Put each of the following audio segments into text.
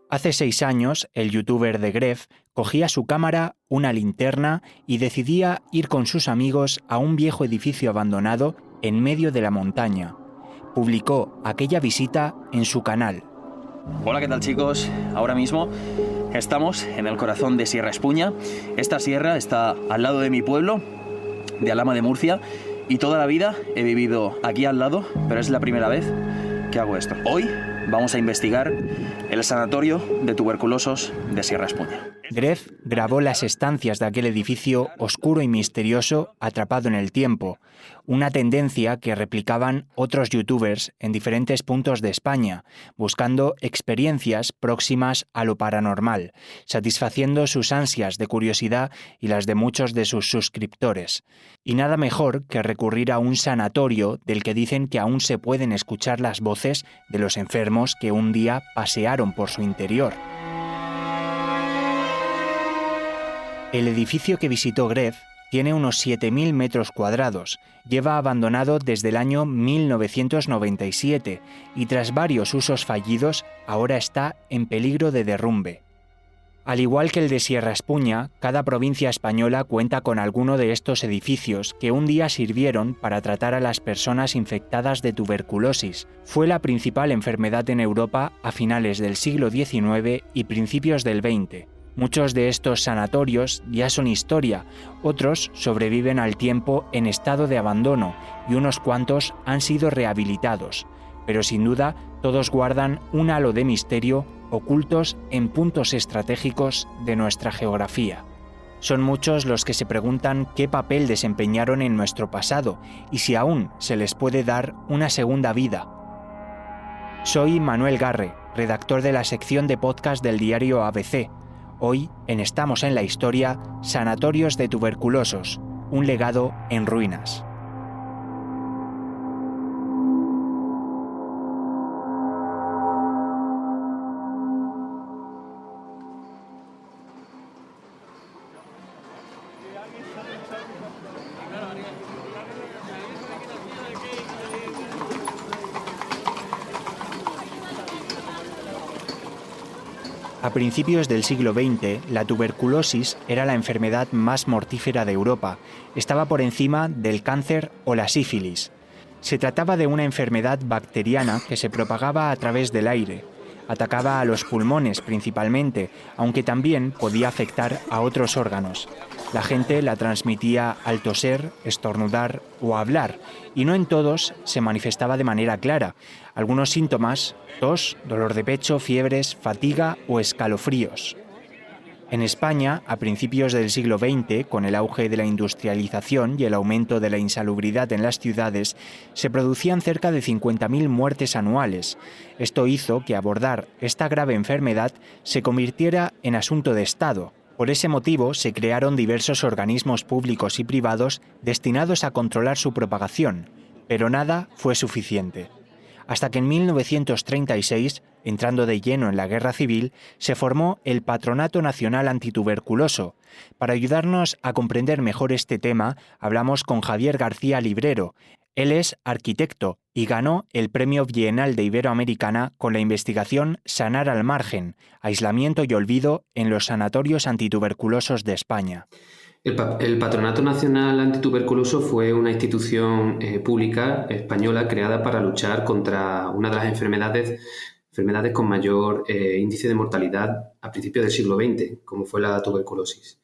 Hace 6 años, el youtuber de Gref cogía su cámara, una linterna y decidía ir con sus amigos a un viejo edificio abandonado en medio de la montaña. Publicó aquella visita en su canal. Hola, ¿qué tal, chicos? Ahora mismo estamos en el corazón de Sierra Espuña. Esta sierra está al lado de mi pueblo, de Alhama de Murcia, y toda la vida he vivido aquí al lado, pero es la primera vez que hago esto. Hoy vamos a investigar el sanatorio de tuberculosos de Sierra Espuña. Gref grabó las estancias de aquel edificio oscuro y misterioso atrapado en el tiempo, una tendencia que replicaban otros youtubers en diferentes puntos de España, buscando experiencias próximas a lo paranormal, satisfaciendo sus ansias de curiosidad y las de muchos de sus suscriptores. Y nada mejor que recurrir a un sanatorio del que dicen que aún se pueden escuchar las voces de los enfermos que un día pasearon por su interior. El edificio que visitó Gref tiene unos 7.000 metros cuadrados, lleva abandonado desde el año 1997 y tras varios usos fallidos ahora está en peligro de derrumbe. Al igual que el de Sierra Espuña, cada provincia española cuenta con alguno de estos edificios que un día sirvieron para tratar a las personas infectadas de tuberculosis. Fue la principal enfermedad en Europa a finales del siglo XIX y principios del XX. Muchos de estos sanatorios ya son historia, otros sobreviven al tiempo en estado de abandono y unos cuantos han sido rehabilitados, pero sin duda todos guardan un halo de misterio ocultos en puntos estratégicos de nuestra geografía. Son muchos los que se preguntan qué papel desempeñaron en nuestro pasado y si aún se les puede dar una segunda vida. Soy Manuel Garre, redactor de la sección de podcast del diario ABC. Hoy, en Estamos en la Historia, Sanatorios de Tuberculosos, un legado en ruinas. A principios del siglo XX, la tuberculosis era la enfermedad más mortífera de Europa. Estaba por encima del cáncer o la sífilis. Se trataba de una enfermedad bacteriana que se propagaba a través del aire. Atacaba a los pulmones principalmente, aunque también podía afectar a otros órganos. La gente la transmitía al toser, estornudar o hablar, y no en todos se manifestaba de manera clara. Algunos síntomas: tos, dolor de pecho, fiebres, fatiga o escalofríos. En España, a principios del siglo XX, con el auge de la industrialización y el aumento de la insalubridad en las ciudades, se producían cerca de 50.000 muertes anuales. Esto hizo que abordar esta grave enfermedad se convirtiera en asunto de Estado. Por ese motivo, se crearon diversos organismos públicos y privados destinados a controlar su propagación, pero nada fue suficiente. Hasta que en 1936, entrando de lleno en la Guerra Civil, se formó el Patronato Nacional Antituberculoso. Para ayudarnos a comprender mejor este tema, hablamos con Javier García Librero. Él es arquitecto y ganó el Premio Bienal de Iberoamericana con la investigación Sanar al margen, aislamiento y olvido en los sanatorios antituberculosos de España. El Patronato Nacional Antituberculoso fue una institución pública española creada para luchar contra una de las enfermedades con mayor índice de mortalidad a principios del siglo XX, como fue la tuberculosis.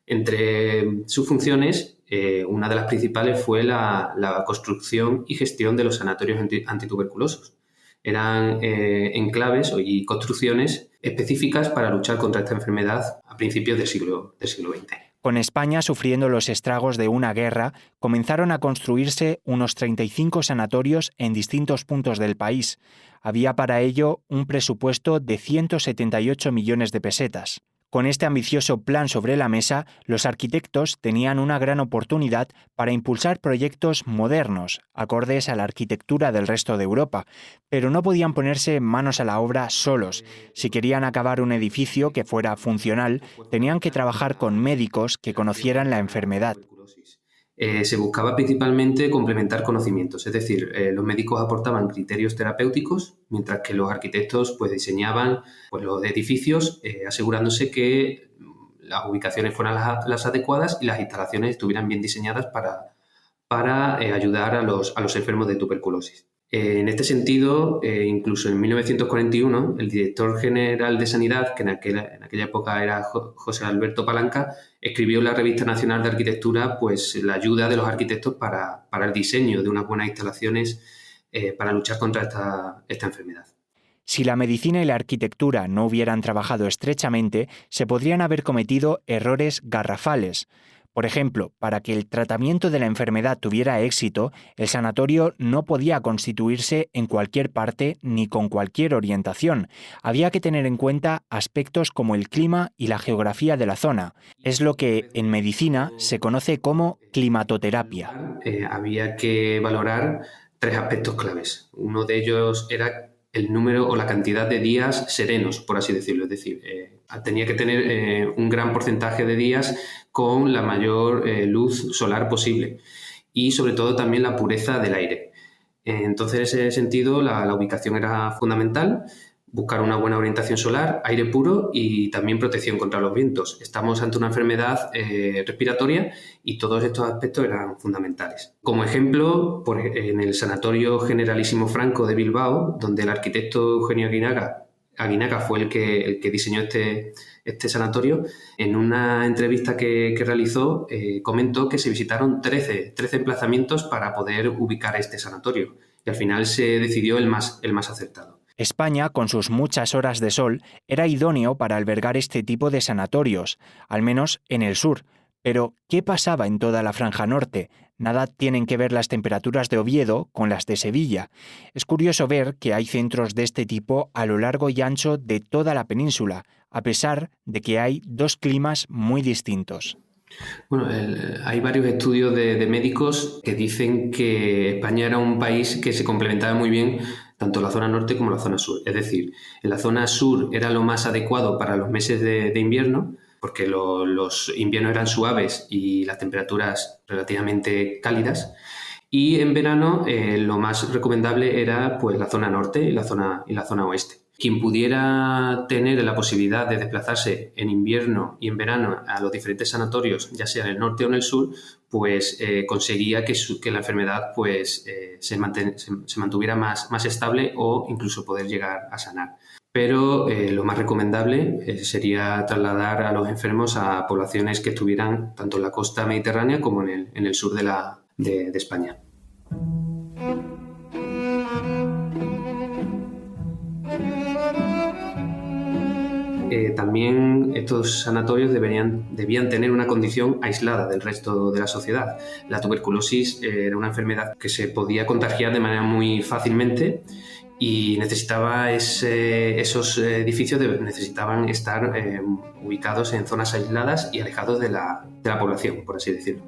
Entre sus funciones, una de las principales fue la construcción y gestión de los sanatorios antituberculosos. Eran enclaves y construcciones específicas para luchar contra esta enfermedad a principios del siglo XX. Con España sufriendo los estragos de una guerra, comenzaron a construirse unos 35 sanatorios en distintos puntos del país. Había para ello un presupuesto de 178 millones de pesetas. Con este ambicioso plan sobre la mesa, los arquitectos tenían una gran oportunidad para impulsar proyectos modernos, acordes a la arquitectura del resto de Europa, pero no podían ponerse manos a la obra solos. Si querían acabar un edificio que fuera funcional, tenían que trabajar con médicos que conocieran la enfermedad. se buscaba principalmente complementar conocimientos, es decir, los médicos aportaban criterios terapéuticos, mientras que los arquitectos pues, diseñaban pues, los edificios, asegurándose que las ubicaciones fueran las adecuadas y las instalaciones estuvieran bien diseñadas para ayudar a los enfermos de tuberculosis. En este sentido, incluso en 1941, el director general de Sanidad, que en aquella época era José Alberto Palanca, escribió en la Revista Nacional de Arquitectura pues, la ayuda de los arquitectos para el diseño de unas buenas instalaciones para luchar contra esta enfermedad. Si la medicina y la arquitectura no hubieran trabajado estrechamente, se podrían haber cometido errores garrafales. Por ejemplo, para que el tratamiento de la enfermedad tuviera éxito, el sanatorio no podía constituirse en cualquier parte ni con cualquier orientación. Había que tener en cuenta aspectos como el clima y la geografía de la zona. Es lo que en medicina se conoce como climatoterapia. Había que valorar 3 aspectos claves. Uno de ellos era el número o la cantidad de días serenos, por así decirlo. Es decir, tenía que tener un gran porcentaje de días con la mayor luz solar posible y sobre todo también la pureza del aire. Entonces, en ese sentido, la ubicación era fundamental. Buscar una buena orientación solar, aire puro y también protección contra los vientos. Estamos ante una enfermedad respiratoria y todos estos aspectos eran fundamentales. Como ejemplo, en el Sanatorio Generalísimo Franco de Bilbao, donde el arquitecto Eugenio Aguinaga fue el que diseñó este sanatorio, en una entrevista que realizó comentó que se visitaron 13 emplazamientos para poder ubicar este sanatorio y al final se decidió el más acertado. España, con sus muchas horas de sol, era idóneo para albergar este tipo de sanatorios, al menos en el sur. Pero, ¿qué pasaba en toda la franja norte? Nada tienen que ver las temperaturas de Oviedo con las de Sevilla. Es curioso ver que hay centros de este tipo a lo largo y ancho de toda la península, a pesar de que hay 2 climas muy distintos. Bueno, hay varios estudios de médicos que dicen que España era un país que se complementaba muy bien tanto la zona norte como la zona sur. Es decir, en la zona sur era lo más adecuado para los meses de invierno, porque los inviernos eran suaves y las temperaturas relativamente cálidas. Y en verano lo más recomendable era pues, la zona norte y la zona oeste. Quien pudiera tener la posibilidad de desplazarse en invierno y en verano a los diferentes sanatorios, ya sea en el norte o en el sur, pues conseguía que la enfermedad pues, se mantuviera más estable o incluso poder llegar a sanar. Pero lo más recomendable sería trasladar a los enfermos a poblaciones que estuvieran tanto en la costa mediterránea como en el sur de España. También estos sanatorios debían tener una condición aislada del resto de la sociedad. La tuberculosis era una enfermedad que se podía contagiar de manera muy fácilmente y necesitaba esos edificios necesitaban estar ubicados en zonas aisladas y alejados de la población, por así decirlo.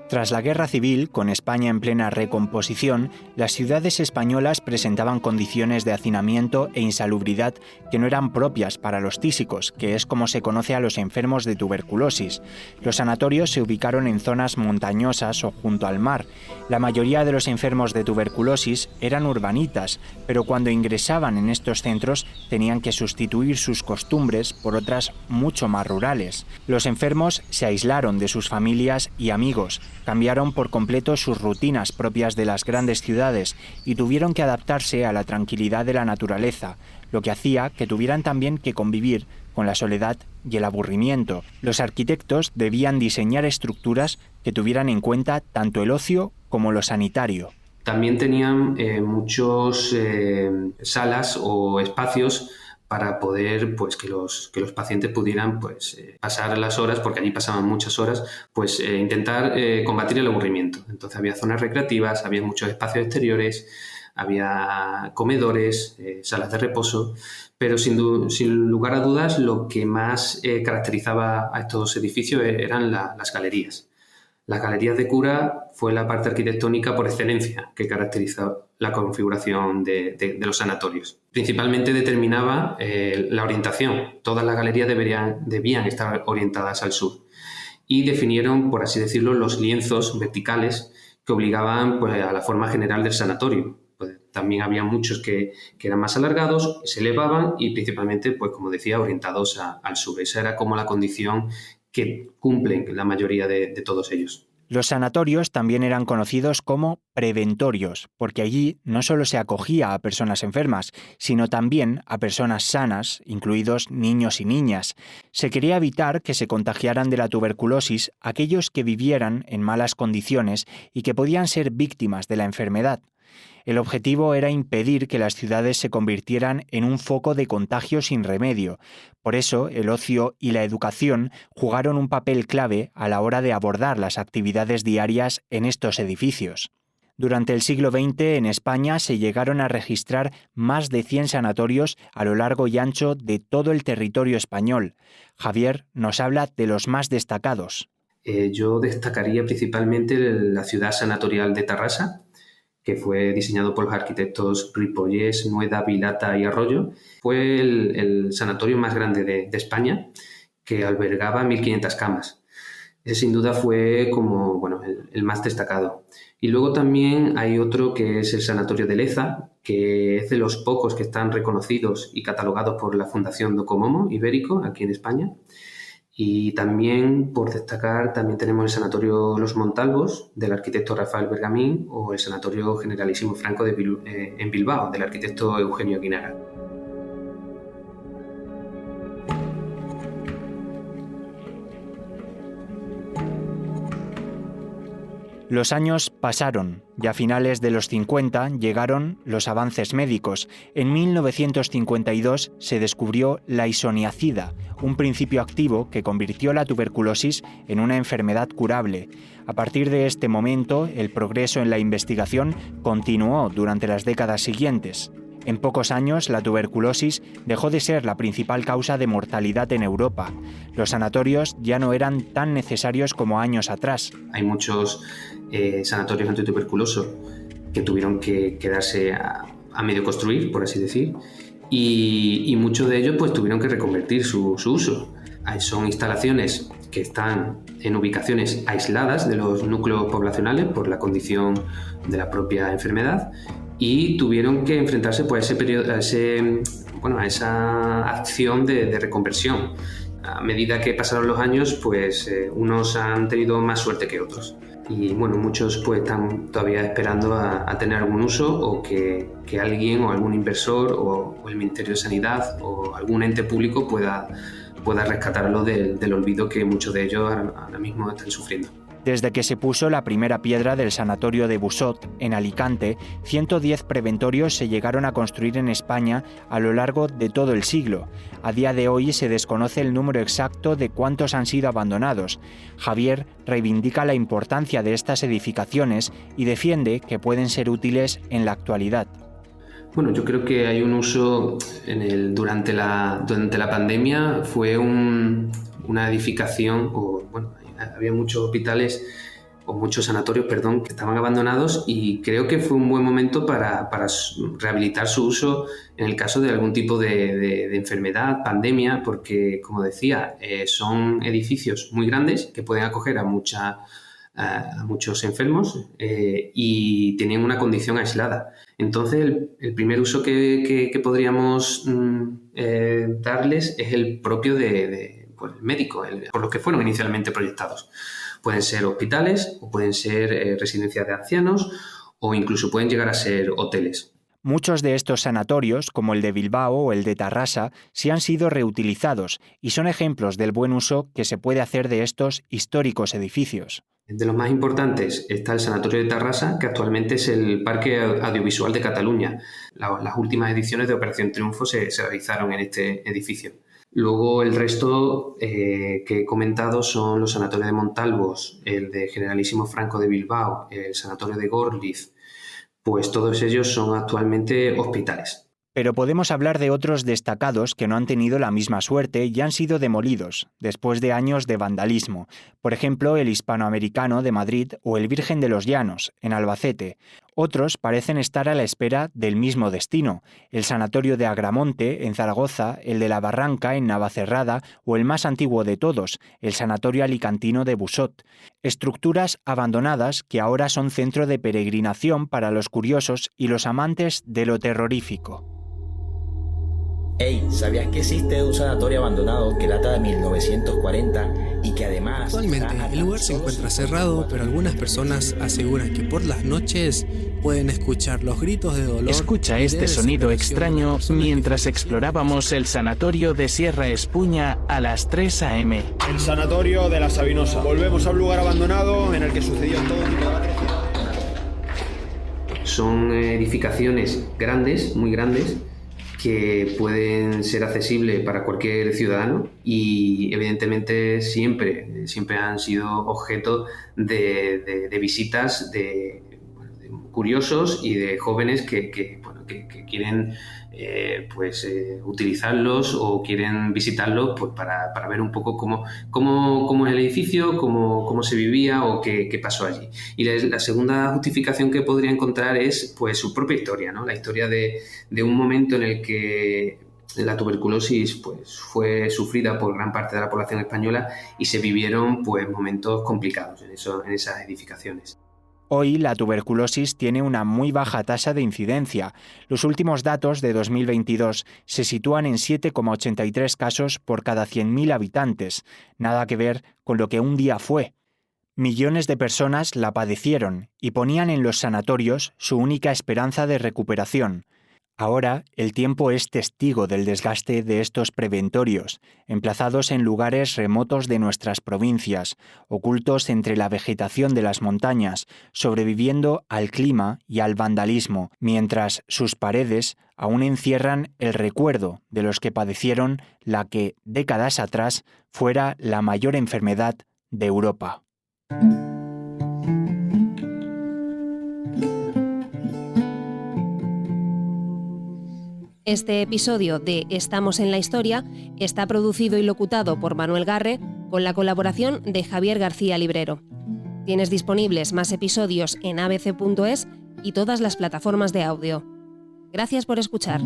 Tras la Guerra Civil, con España en plena recomposición, las ciudades españolas presentaban condiciones de hacinamiento e insalubridad que no eran propias para los tísicos, que es como se conoce a los enfermos de tuberculosis. Los sanatorios se ubicaron en zonas montañosas o junto al mar. La mayoría de los enfermos de tuberculosis eran urbanitas, pero cuando ingresaban en estos centros tenían que sustituir sus costumbres por otras mucho más rurales. Los enfermos se aislaron de sus familias y amigos, cambiaron por completo sus rutinas propias de las grandes ciudades y tuvieron que adaptarse a la tranquilidad de la naturaleza, lo que hacía que tuvieran también que convivir con la soledad y el aburrimiento. Los arquitectos debían diseñar estructuras que tuvieran en cuenta tanto el ocio como lo sanitario. También tenían muchos salas o espacios para poder pues que los pacientes pudieran pues pasar las horas, porque allí pasaban muchas horas, pues intentar combatir el aburrimiento. Entonces había zonas recreativas, había muchos espacios exteriores, había comedores, salas de reposo, pero sin lugar a dudas lo que más caracterizaba a estos edificios eran las galerías. Las galerías de cura fue la parte arquitectónica por excelencia que caracterizó la configuración de los sanatorios. Principalmente determinaba la orientación. Todas las galerías debían estar orientadas al sur. y definieron, por así decirlo, los lienzos verticales que obligaban pues, a la forma general del sanatorio. Pues, también había muchos que eran más alargados, se elevaban y principalmente, pues como decía, orientados al sur. Esa era como la condición que cumplen la mayoría de todos ellos. Los sanatorios también eran conocidos como preventorios, porque allí no solo se acogía a personas enfermas, sino también a personas sanas, incluidos niños y niñas. Se quería evitar que se contagiaran de la tuberculosis aquellos que vivieran en malas condiciones y que podían ser víctimas de la enfermedad. El objetivo era impedir que las ciudades se convirtieran en un foco de contagio sin remedio. Por eso, el ocio y la educación jugaron un papel clave a la hora de abordar las actividades diarias en estos edificios. Durante el siglo XX en España se llegaron a registrar más de 100 sanatorios a lo largo y ancho de todo el territorio español. Javier nos habla de los más destacados. Yo destacaría principalmente la ciudad sanatorial de Tarrasa, que fue diseñado por los arquitectos Ripollés, Nueda, Vilata y Arroyo. Fue el sanatorio más grande de España, que albergaba 1.500 camas. Ese sin duda fue como, el más destacado. Y luego también hay otro que es el Sanatorio de Leza, que es de los pocos que están reconocidos y catalogados por la Fundación Docomomo Ibérico, aquí en España. Y también, por destacar, también tenemos el Sanatorio Los Montalvos, del arquitecto Rafael Bergamín, o el Sanatorio Generalísimo Franco en Bilbao, del arquitecto Eugenio Guinaga. Los años pasaron y a finales de los 50 llegaron los avances médicos. En 1952 se descubrió la isoniazida, un principio activo que convirtió la tuberculosis en una enfermedad curable. A partir de este momento, el progreso en la investigación continuó durante las décadas siguientes. En pocos años, la tuberculosis dejó de ser la principal causa de mortalidad en Europa. Los sanatorios ya no eran tan necesarios como años atrás. Hay muchos sanatorios antituberculosos que tuvieron que quedarse a medio construir, por así decir, y muchos de ellos pues tuvieron que reconvertir su uso. Son instalaciones que están en ubicaciones aisladas de los núcleos poblacionales por la condición de la propia enfermedad, y tuvieron que enfrentarse pues, a esa acción de reconversión. A medida que pasaron los años, pues unos han tenido más suerte que otros. Y bueno, muchos pues están todavía esperando a tener algún uso, o que alguien o algún inversor o el Ministerio de Sanidad o algún ente público pueda rescatarlo del olvido que muchos de ellos ahora mismo están sufriendo. Desde que se puso la primera piedra del sanatorio de Busot, en Alicante, 110 preventorios se llegaron a construir en España a lo largo de todo el siglo. A día de hoy se desconoce el número exacto de cuántos han sido abandonados. Javier reivindica la importancia de estas edificaciones y defiende que pueden ser útiles en la actualidad. Bueno, yo creo que hay un uso durante la pandemia. Fue una edificación, había muchos hospitales o muchos sanatorios, que estaban abandonados, y creo que fue un buen momento para rehabilitar su uso en el caso de algún tipo de enfermedad, pandemia, porque, como decía, son edificios muy grandes que pueden acoger a muchos enfermos y tenían una condición aislada. Entonces, el primer uso que podríamos darles es el propio del médico, por los que fueron inicialmente proyectados. Pueden ser hospitales, o pueden ser residencias de ancianos, o incluso pueden llegar a ser hoteles. Muchos de estos sanatorios, como el de Bilbao o el de Tarrasa, sí han sido reutilizados y son ejemplos del buen uso que se puede hacer de estos históricos edificios. De los más importantes está el Sanatorio de Tarrasa, que actualmente es el Parque Audiovisual de Cataluña. Las últimas ediciones de Operación Triunfo se realizaron en este edificio. Luego el resto que he comentado son los sanatorios de Montalvos, el de Generalísimo Franco de Bilbao, el Sanatorio de Gorliz. Pues todos ellos son actualmente hospitales. Pero podemos hablar de otros destacados que no han tenido la misma suerte y han sido demolidos, después de años de vandalismo. Por ejemplo, el Hispanoamericano de Madrid o el Virgen de los Llanos, en Albacete. Otros parecen estar a la espera del mismo destino: el Sanatorio de Agramonte, en Zaragoza, el de la Barranca, en Navacerrada, o el más antiguo de todos, el Sanatorio Alicantino de Busot. Estructuras abandonadas que ahora son centro de peregrinación para los curiosos y los amantes de lo terrorífico. Hey, ¿sabías que existe un sanatorio abandonado que data de 1940 y que además... Actualmente el lugar se encuentra cerrado, pero algunas personas aseguran que por las noches pueden escuchar los gritos de dolor. Escucha este sonido extraño mientras explorábamos el sanatorio de Sierra Espuña a las 3 a.m. El sanatorio de la Sabinosa. Volvemos a un lugar abandonado en el que sucedió todo tipo de atrocidades. Son edificaciones grandes, muy grandes, que pueden ser accesibles para cualquier ciudadano y evidentemente siempre han sido objeto de visitas de curiosos y de jóvenes que quieren utilizarlos o quieren visitarlos pues para ver un poco cómo es el edificio, cómo se vivía o qué pasó allí. Y la segunda justificación que podría encontrar es pues su propia historia, ¿no? La historia de un momento en el que la tuberculosis pues fue sufrida por gran parte de la población española y se vivieron pues momentos complicados en esas edificaciones. Hoy la tuberculosis tiene una muy baja tasa de incidencia. Los últimos datos de 2022 se sitúan en 7,83 casos por cada 100.000 habitantes, nada que ver con lo que un día fue. Millones de personas la padecieron y ponían en los sanatorios su única esperanza de recuperación. Ahora, el tiempo es testigo del desgaste de estos preventorios, emplazados en lugares remotos de nuestras provincias, ocultos entre la vegetación de las montañas, sobreviviendo al clima y al vandalismo, mientras sus paredes aún encierran el recuerdo de los que padecieron la que, décadas atrás, fuera la mayor enfermedad de Europa. Este episodio de Estamos en la Historia está producido y locutado por Manuel Garre con la colaboración de Javier García Librero. Tienes disponibles más episodios en abc.es y todas las plataformas de audio. Gracias por escuchar.